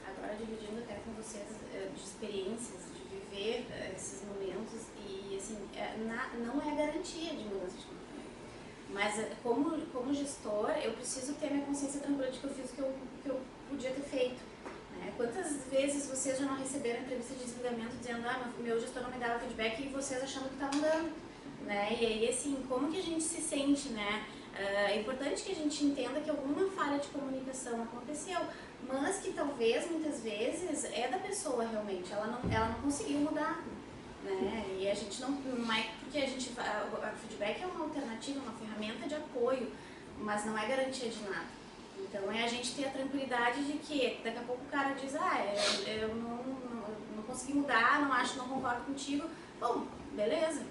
agora dividindo até com vocês, de experiências, de viver esses momentos, e assim, não é garantia de mudança de comportamento. Mas como gestor, eu preciso ter minha consciência tranquila de que eu fiz o que eu podia ter feito. Né? Quantas vezes vocês já não receberam entrevista de desligamento dizendo, meu gestor não me dava feedback, e vocês achando que estavam dando? Né? E aí, assim, como que a gente se sente, né? É importante que a gente entenda que alguma falha de comunicação aconteceu, mas que talvez, muitas vezes, é da pessoa realmente, ela não conseguiu mudar. Né? E a gente não é porque a feedback é uma alternativa, uma ferramenta de apoio, mas não é garantia de nada. Então é a gente ter a tranquilidade de que daqui a pouco o cara diz, eu não consegui mudar, não concordo contigo. Bom, beleza,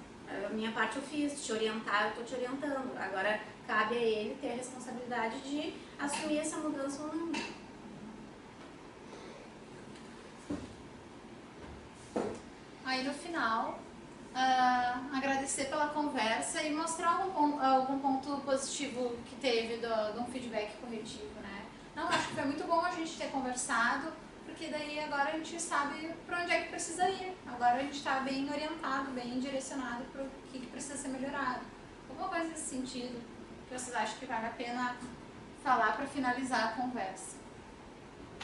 a minha parte eu fiz, te orientar, eu estou te orientando. Agora cabe a ele ter a responsabilidade de assumir essa mudança ou não. Aí no final, agradecer pela conversa e mostrar algum ponto positivo que teve de um feedback corretivo, né? Não, acho que foi muito bom a gente ter conversado, porque daí agora a gente sabe para onde é que precisa ir. Agora a gente está bem orientado, bem direcionado para o que precisa ser melhorado. Alguma coisa nesse sentido que vocês acham que vale a pena falar para finalizar a conversa.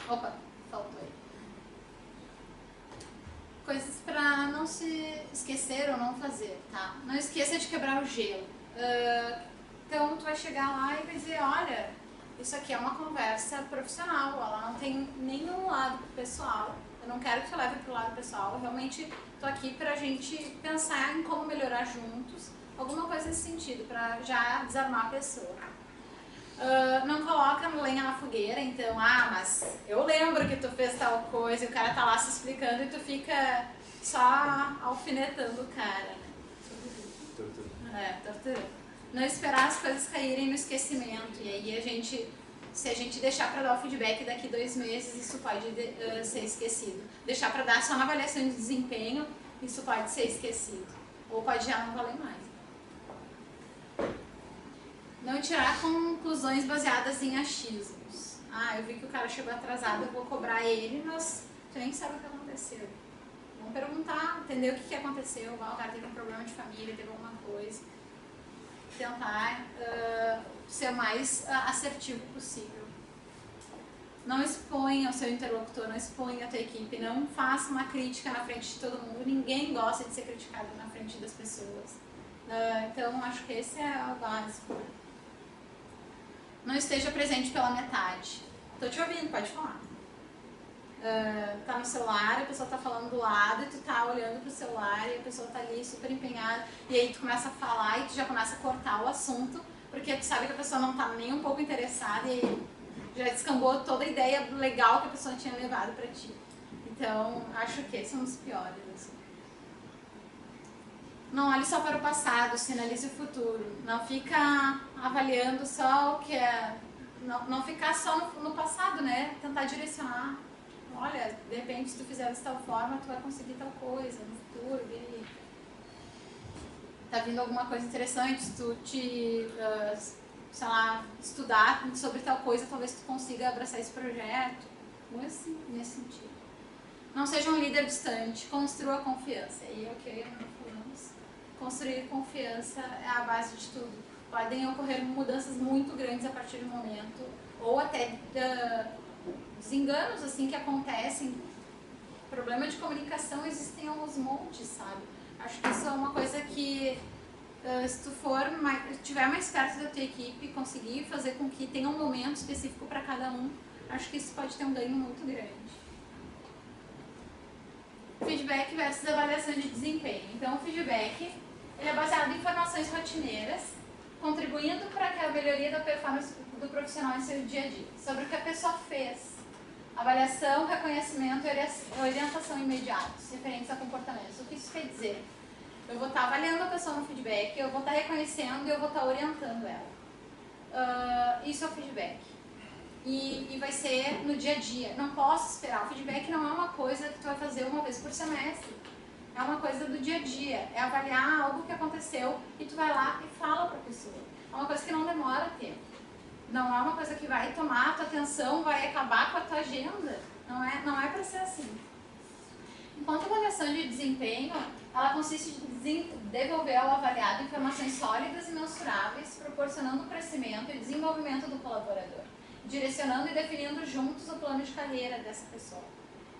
Opa, faltou aí. Coisas para não se esquecer ou não fazer, tá? Não esqueça de quebrar o gelo. Então, tu vai chegar lá e vai dizer, olha, isso aqui é uma conversa profissional, ela não tem nenhum lado pessoal. Eu não quero que tu leve pro lado pessoal, eu realmente tô aqui pra gente pensar em como melhorar juntos, alguma coisa nesse sentido, pra já desarmar a pessoa. Não coloca lenha na fogueira, então, mas eu lembro que tu fez tal coisa e o cara tá lá se explicando e tu fica só alfinetando o cara, né? Torturando. Não esperar as coisas caírem no esquecimento, e aí se a gente deixar para dar o feedback daqui 2 meses, isso pode ser esquecido. Deixar para dar só uma avaliação de desempenho, isso pode ser esquecido, ou pode já não valer mais. Não tirar conclusões baseadas em achismos. Eu vi que o cara chegou atrasado, eu vou cobrar ele, mas tu nem sabe o que aconteceu. Vamos perguntar, entender o que aconteceu, o cara teve um problema de família, teve alguma coisa. Tentar ser o mais assertivo possível. Não exponha o seu interlocutor, não exponha a tua equipe, não faça uma crítica na frente de todo mundo. Ninguém gosta de ser criticado na frente das pessoas. Então, acho que esse é o básico. Não esteja presente pela metade. Tô te ouvindo, pode falar. Tá no celular, a pessoa tá falando do lado e tu tá olhando pro celular e a pessoa tá ali super empenhada, e aí tu começa a falar e tu já começa a cortar o assunto, porque tu sabe que a pessoa não tá nem um pouco interessada e já descambou toda a ideia legal que a pessoa tinha levado pra ti. Então, acho que esse é um dos piores, assim. Não olhe só para o passado, sinalize o futuro. Não fica avaliando só o que é... Não ficar só no passado, né? Tentar direcionar. Olha, de repente, se tu fizer dessa tal forma, tu vai conseguir tal coisa no futuro. E tá vindo alguma coisa interessante, se tu sei lá, estudar sobre tal coisa, talvez tu consiga abraçar esse projeto. Ou assim, nesse sentido. Não seja um líder distante, construa confiança. E ok, não falamos. Construir confiança é a base de tudo. Podem ocorrer mudanças muito grandes a partir do momento, ou até desenganos assim que acontecem. Problema de comunicação existem aos montes, sabe? Acho que isso é uma coisa que, se tu tiver mais perto da tua equipe, conseguir fazer com que tenha um momento específico para cada um, acho que isso pode ter um ganho muito grande. Feedback versus avaliação de desempenho. Então, o feedback ele é baseado em informações rotineiras, contribuindo para a melhoria da performance do profissional em seu dia a dia, sobre o que a pessoa fez. Avaliação, reconhecimento e orientação imediatos, referentes a comportamentos. O que isso quer dizer? Eu vou estar avaliando a pessoa no feedback, eu vou estar reconhecendo e eu vou estar orientando ela. Isso é o feedback. E vai ser no dia a dia. Não posso esperar. O feedback não é uma coisa que tu vai fazer uma vez por semestre. É uma coisa do dia a dia. É avaliar algo que aconteceu e tu vai lá e fala para a pessoa. É uma coisa que não demora tempo. Não é uma coisa que vai tomar a tua atenção, vai acabar com a tua agenda. Não é para ser assim. Enquanto a avaliação de desempenho, ela consiste em devolver ao avaliado informações sólidas e mensuráveis, proporcionando o crescimento e desenvolvimento do colaborador, direcionando e definindo juntos o plano de carreira dessa pessoa.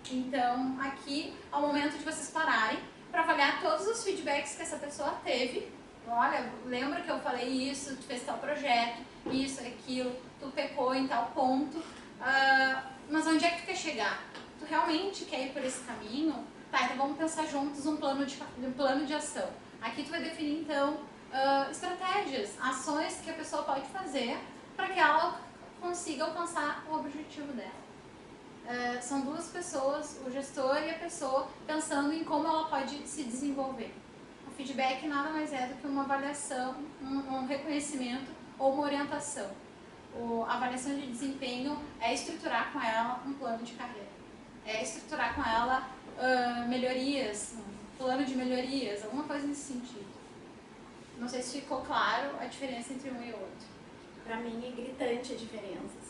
Então, aqui é o momento de vocês pararem para avaliar todos os feedbacks que essa pessoa teve. Olha, lembra que eu falei isso, tu fez tal projeto, isso, aquilo, tu pecou em tal ponto, mas onde é que tu quer chegar? Tu realmente quer ir por esse caminho? Tá, então vamos pensar juntos um plano de ação. Aqui tu vai definir, então, estratégias, ações que a pessoa pode fazer para que ela consiga alcançar o objetivo dela. São duas pessoas, o gestor e a pessoa, pensando em como ela pode se desenvolver. O feedback nada mais é do que uma avaliação, um reconhecimento ou uma orientação. A avaliação de desempenho é estruturar com ela um plano de carreira. É estruturar com ela melhorias, um plano de melhorias, alguma coisa nesse sentido. Não sei se ficou claro a diferença entre um e outro. Para mim é gritante a diferença.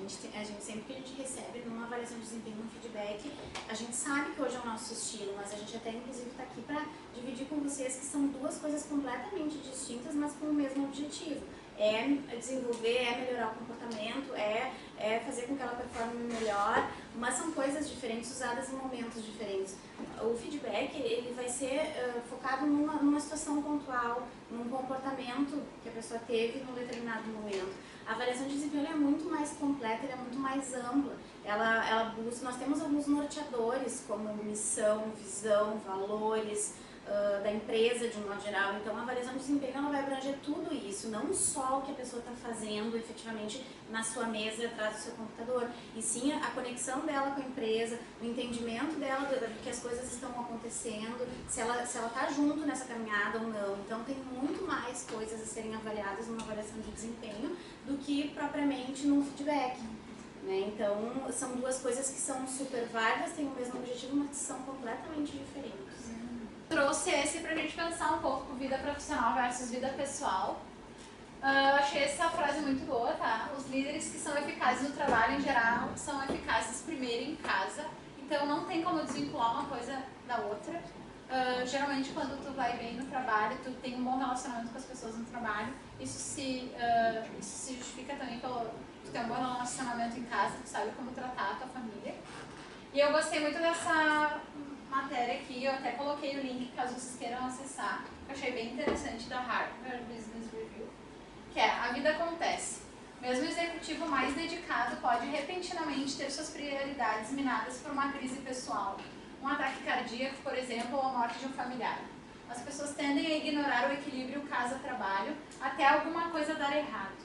A gente sempre que a gente recebe numa avaliação de desempenho, um feedback, a gente sabe que hoje é o nosso estilo, mas a gente até inclusive está aqui para dividir com vocês que são duas coisas completamente distintas, mas com o mesmo objetivo. É desenvolver, é melhorar o comportamento, é fazer com que ela performe melhor, mas são coisas diferentes usadas em momentos diferentes. O feedback ele vai ser focado numa situação pontual, num comportamento que a pessoa teve num determinado momento. A avaliação de desempenho é muito mais completa, é muito mais ampla. Ela busca, nós temos alguns norteadores como missão, visão, valores da empresa de um modo geral. Então a avaliação de desempenho ela vai abranger tudo isso, não só o que a pessoa está fazendo efetivamente na sua mesa atrás do seu computador, e sim a conexão dela com a empresa, o entendimento dela de que as coisas estão acontecendo, se ela está junto nessa caminhada ou não. Então tem muito mais coisas a serem avaliadas numa avaliação de desempenho do que propriamente num feedback. Né? Então são duas coisas que são super válidas, têm o mesmo objetivo, mas que são completamente diferentes. Trouxe esse pra gente pensar um pouco vida profissional versus vida pessoal. Eu achei essa frase muito boa, tá? Os líderes que são eficazes no trabalho, em geral, são eficazes primeiro em casa. Então não tem como desvincular uma coisa da outra. Geralmente quando tu vai bem no trabalho, tu tem um bom relacionamento com as pessoas no trabalho. Isso se justifica também pelo tu ter um bom relacionamento em casa, tu sabe como tratar a tua família. E eu gostei muito dessa matéria aqui, eu até coloquei o link caso vocês queiram acessar, que eu achei bem interessante, da Harvard Business Review, que é: a vida acontece. Mesmo o executivo mais dedicado pode repentinamente ter suas prioridades minadas por uma crise pessoal, um ataque cardíaco, por exemplo, ou a morte de um familiar. As pessoas tendem a ignorar o equilíbrio casa-trabalho até alguma coisa dar errado.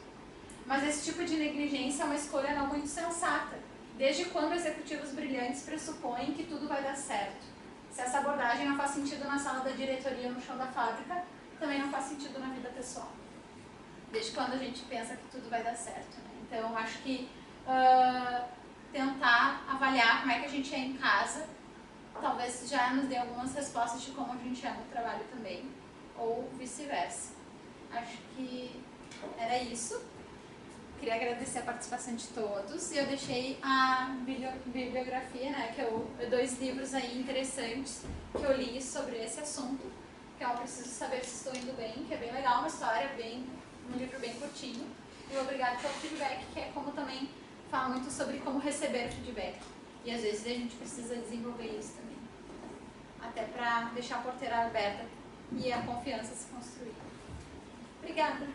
Mas esse tipo de negligência é uma escolha não muito sensata, desde quando executivos brilhantes pressupõem que tudo vai dar certo. Se essa abordagem não faz sentido na sala da diretoria ou no chão da fábrica, também não faz sentido na vida pessoal. Desde quando a gente pensa que tudo vai dar certo. Né? Então, eu acho que tentar avaliar como é que a gente é em casa, talvez já nos dê algumas respostas de como a gente é no trabalho também, ou vice-versa. Acho que era isso. queria agradecer a participação de todos. Eu deixei a bibliografia, né, que eu, 2 livros aí interessantes que eu li sobre esse assunto, que é o Preciso Saber Se Estou Indo Bem, que é bem legal, uma história um livro bem curtinho. E o Obrigado pelo Feedback, que é como também fala muito sobre como receber feedback. E às vezes a gente precisa desenvolver isso também. Até para deixar a porteira aberta e a confiança se construir. Obrigada!